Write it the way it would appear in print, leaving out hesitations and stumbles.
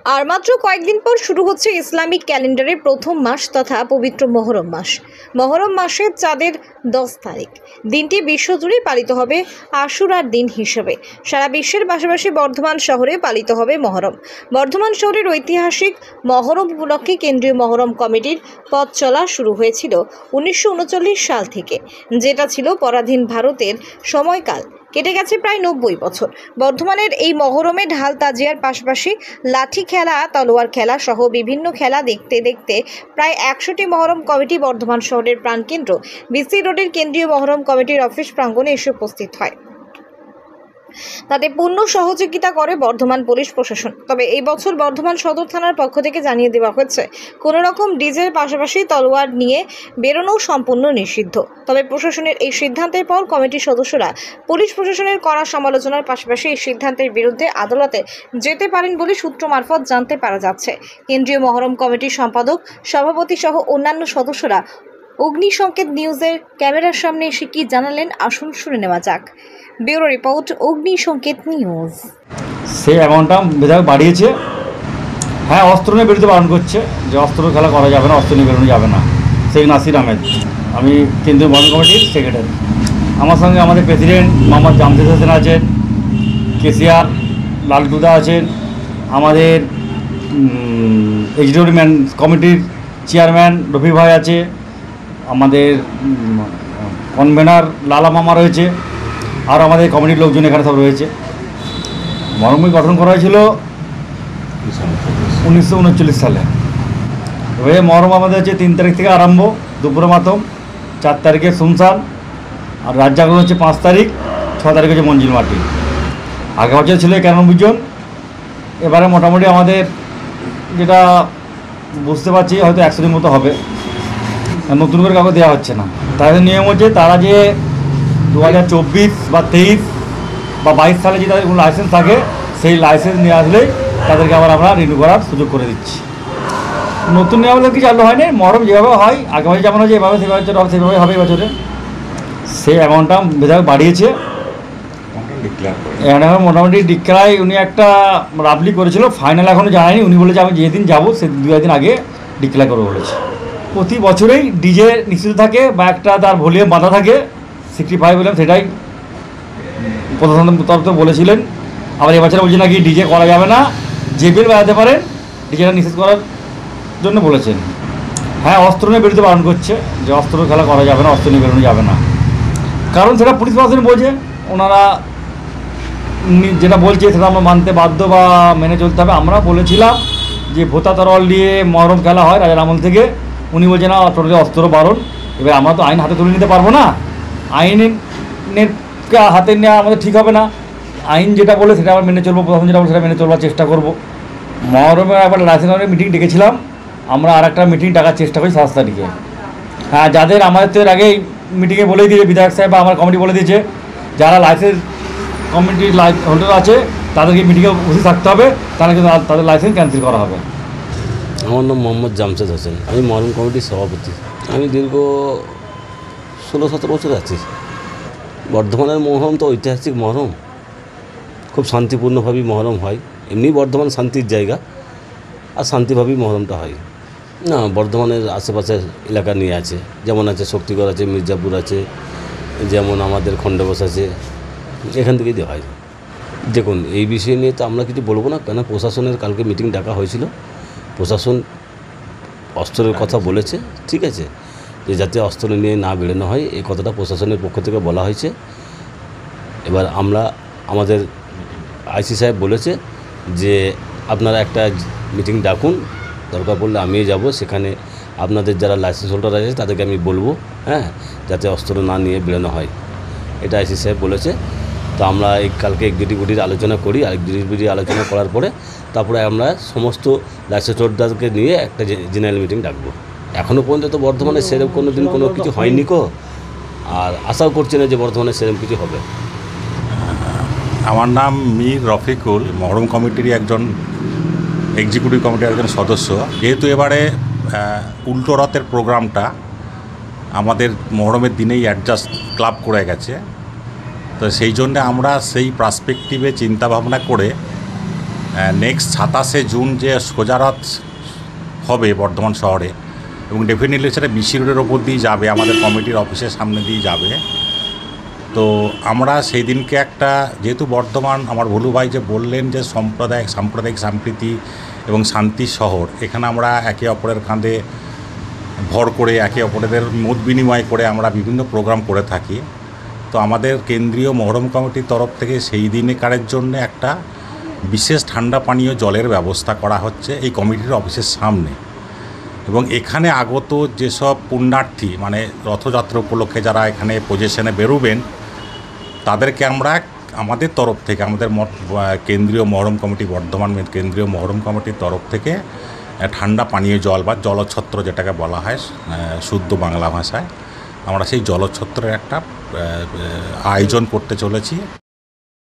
আর মাত্র কয়েকদিন পর শুরু হচ্ছে ইসলামিক ক্যালেন্ডারের প্রথম মাস তথা পবিত্র মহরম মাস। মহরম মাসের চাঁদের 10 তারিখ দিনটি বিশ্বজুড়ে পালিত হবে আশুরার দিন হিসেবে। সারা বিশ্বের পাশাপাশি বর্ধমান শহরে পালিত হবে মহরম। বর্ধমান শহরের ঐতিহাসিক মহরম উপলক্ষে কেন্দ্রীয় মহরম কমিটির পথ চলা শুরু হয়েছিল 1939 সাল থেকে, যেটা ছিল পরাধীন ভারতের সময়কাল। কেটে গেছে প্রায় 90 বছর। বর্ধমানের এই মহরমে ঢাল তাজিয়ার পাশাপাশি লাঠি খেলা, তলোয়ার খেলা সহ বিভিন্ন খেলা দেখতে দেখতে প্রায় 100টি মহরম কমিটি বর্ধমান শহরের প্রাণকেন্দ্র বিসি রোডের কেন্দ্রীয় মহরম কমিটির অফিস প্রাঙ্গণে এসে উপস্থিত হয়। তাতে পূর্ণ সহযোগিতা করে বর্ধমান পুলিশ প্রশাসন। তবে এই বছর বর্ধমান সদর থানার পক্ষ থেকে জানিয়ে দেওয়া হয়েছে কোনো রকম ডিজের পাশাপাশি তলোয়ার নিয়ে বেরোনো সম্পূর্ণ নিষিদ্ধ। তবে প্রশাসনের এই সিদ্ধান্তের পর কমিটির সদস্যরা পুলিশ প্রশাসনের কড়া সমালোচনার পাশাপাশি এই সিদ্ধান্তের বিরুদ্ধে আদালতে যেতে পারেন বলে সূত্র মারফত জানতে পারা যাচ্ছে। কেন্দ্রীয় মহরম কমিটির সম্পাদক, সভাপতি সহ অন্যান্য সদস্যরা অগ্নিসংকেত নিউজের ক্যামেরার সামনে এসে কি জানালেন আসুন শুনে নেওয়া যাক। Bureau report, Agnisanket news. সেই অ্যামাউন্টটা বিধায়ক বাড়িয়েছে। হ্যাঁ, অস্ত্র নিয়ে বেরোতে বারণ করছে যে অস্ত্র খেলা করা যাবে না, অস্ত্র নিয়ে বেরোনো যাবে না। শেখ নাসির আহমেদ, আমি কেন্দ্রীয় মহরম কমিটির সেক্রেটারি। আমার সঙ্গে আমাদের প্রেসিডেন্ট মোহাম্মদ জামশেদ হোসেন আছেন, কেসিআর লালটুদা আছেন, আমাদের এক্সিকিউটিভ কমিটির চেয়ারম্যান রফি ভাই আছে, আমাদের কনভেনার লালা মামা রয়েছে, আর আমাদের কমিটির লোকজন এখানে সব রয়েছে। মহরম গঠন করা হয়েছিল 1939 সালে। এবারে মহরম আমাদের হচ্ছে 3 তারিখ থেকে আরম্ভ, দুপুরে মাতম, 4 তারিখে শুনশান, আর রাত জাগরণ হচ্ছে 5 তারিখ, 6 তারিখ হচ্ছে মঞ্জিল মাটি। আগে বছর ছিল 91 জন, এবারে মোটামুটি আমাদের যেটা বুঝতে পারছি হয়তো 100 জন মতো হবে। নতুন করে কাউকে দেওয়া হচ্ছে না। তাদের নিয়ম হচ্ছে তারা যে 2024 বা 23 বা 22 সালে যে তাদের কোনো লাইসেন্স থাকে সেই লাইসেন্স নিয়ে আসলেই তাদেরকে আবার আমরা রিনিউ করার সুযোগ করে দিচ্ছি। নতুন নিয়ম কি চালু হয়নি, মহরম যেভাবে হয় আগে বছর যেমন হয়েছে এভাবে সেভাবে হবে এবছরে। সেই অ্যামাউন্টটা বিধায়ক বাড়িয়েছে। এখন মোটামুটি ডিক্লায় উনি একটা রাবলি করেছিল, ফাইনাল এখনও জানায়নি। উনি বলেছে আমি যেদিন যাবো সে 2 দিন আগে ডিক্লেয়ার করবো বলেছে। প্রতি বছরেই ডিজে নিষিদ্ধ থাকে বা একটা তার ভলিউম বাঁধা থাকে, 65 ভলিউম, সেটাই প্রশাসনের তরফ থেকে বলেছিলেন। আবার এবছর বলছে নাকি ডিজে করা যাবে না, যে বিল বাজাতে পারেন, ডিজেটা নিষেধ করার জন্য বলেছেন। হ্যাঁ, অস্ত্র নিয়ে বেরোতে বারণ করছে যে অস্ত্র খেলা করা যাবে না, অস্ত্র নিয়ে বেরোনো যাবে না। কারণ সেটা পুলিশ প্রশাসন বোঝে, ওনারা যেটা বলছে সেটা আমরা মানতে বাধ্য বা মেনে চলতে হবে। আমরা বলেছিলাম যে ভোতা তরোয়াল দিয়ে মহরম খেলা হয় রাজার আমল থেকে, উনি বলছে না টোটালি অস্ত্র বারণ। এবার আমরা তো আইন হাতে তুলে নিতে পারবো না, আইনের হাতে নেওয়া আমাদের ঠিক হবে না। আইন যেটা বলে সেটা আমরা মেনে চলবো, প্রথম যেটা বলে সেটা মেনে চলবার চেষ্টা করবো। মহরমে একবার লাইসেন্সের মিটিং ডেকেছিলাম, আমরা আর একটা মিটিং ডাকার চেষ্টা করি 7 তারিখে। হ্যাঁ, যাদের আমাদের তো এর আগেই মিটিংয়ে বলেই দিয়েছে বিধায়ক সাহেব বা আমার কমিটি বলে দিয়েছে, যারা লাইসেন্স কমিটির হোল্ডার আছে তাদেরকে মিটিংয়ে উপস্থিত থাকতে হবে, তাহলে কিন্তু তাদের লাইসেন্স ক্যান্সেল করা হবে। আমার নাম মোহাম্মদ জামশেদ হোসেন, আমি মহরম কমিটির সভাপতি। আমি দীর্ঘ 16-17 বছর আছি। বর্ধমানের মহরম তো ঐতিহাসিক মহরম, খুব শান্তিপূর্ণভাবেই মহরম হয়। এমনি বর্ধমান শান্তির জায়গা, আর শান্তিভাবেই মহরমটা হয়। না, বর্ধমানের আশেপাশের এলাকা নিয়ে আছে, যেমন আছে শক্তিগড় আছে, মির্জাপুর আছে, যেমন আমাদের খণ্ডঘোষ আছে, এখান থেকেই দেওয়া হয়। দেখুন, এই বিষয় নিয়ে তো আমরা কিছু বলবো না, কেন প্রশাসনের কালকে মিটিং ডাকা হয়েছিল। প্রশাসন অস্ত্রের কথা বলেছে, ঠিক আছে, যে যাতে অস্ত্র নিয়ে না বেরোনো হয় এই কথাটা প্রশাসনের পক্ষ থেকে বলা হয়েছে। এবার আমাদের আইসি সাহেব বলেছে যে আপনারা একটা মিটিং ডাকুন, দরকার পড়লে আমিও যাব, সেখানে আপনাদের যারা লাইসেন্স হোল্ডার আছে তাদেরকে আমি বলবো, হ্যাঁ, যাতে অস্ত্র না নিয়ে বেরোনো হয়, এটা আইসি সাহেব বলেছে। তো আমরা এই কালকে এক্সিকিউটিভ আলোচনা করি, আর এক্সিকিউটিভ আলোচনা করার পরে তারপরে আমরা সমস্ত লাইসেন্স হোল্ডারকে নিয়ে একটা জেনারেল মিটিং ডাকবো। এখনও পর্যন্ত তো বর্ধমানে সেরকম কোনো দিন কোনো কিছু হয়নি কো, আর আশাও করছি না যে বর্ধমানে সেরকম কিছু হবে। আমার নাম মীর রফিকুল, মহরম কমিটির একজন এক্সিকিউটিভ কমিটির একজন সদস্য। যেহেতু এবারে উল্টো রথের প্রোগ্রামটা আমাদের মহরমের দিনেই অ্যাডজাস্ট ক্লাব করে গেছে, তো সেই জন্যে আমরা সেই পার্সপেক্টিভে চিন্তাভাবনা করে নেক্সট 27শে জুন যে সোজারথ হবে বর্ধমান শহরে, এবং ডেফিনেটলি সেটা বিসি রোডের ওপর দিয়ে যাবে, আমাদের কমিটির অফিসের সামনে দিয়ে যাবে। তো আমরা সেই দিনকে একটা, যেহেতু বর্ধমান আমার ভুলু ভাই যে বললেন যে সাম্প্রদায়িক সম্প্রীতি এবং শান্তির শহর, এখানে আমরা একে অপরের কাঁধে ভর করে একে অপরের মত বিনিময় করে আমরা বিভিন্ন প্রোগ্রাম করে থাকি। তো আমাদের কেন্দ্রীয় মহরম কমিটির তরফ থেকে সেই দিনকারের জন্য একটা বিশেষ ঠান্ডা পানীয় জলের ব্যবস্থা করা হচ্ছে এই কমিটির অফিসের সামনে। এবং এখানে আগত যেসব পুণ্যার্থী, মানে রথযাত্রা উপলক্ষে যারা এখানে পজিশনে বেরোবেন, তাদেরকে আমরা আমাদের তরফ থেকে, আমাদের কেন্দ্রীয় মহরম কমিটি, বর্ধমান কেন্দ্রীয় মহরম কমিটির তরফ থেকে ঠান্ডা পানীয় জল বা জলছত্র যেটাকে বলা হয় শুদ্ধ বাংলা ভাষায়, আমরা সেই জলছত্রের একটা আয়োজন করতে চলেছি।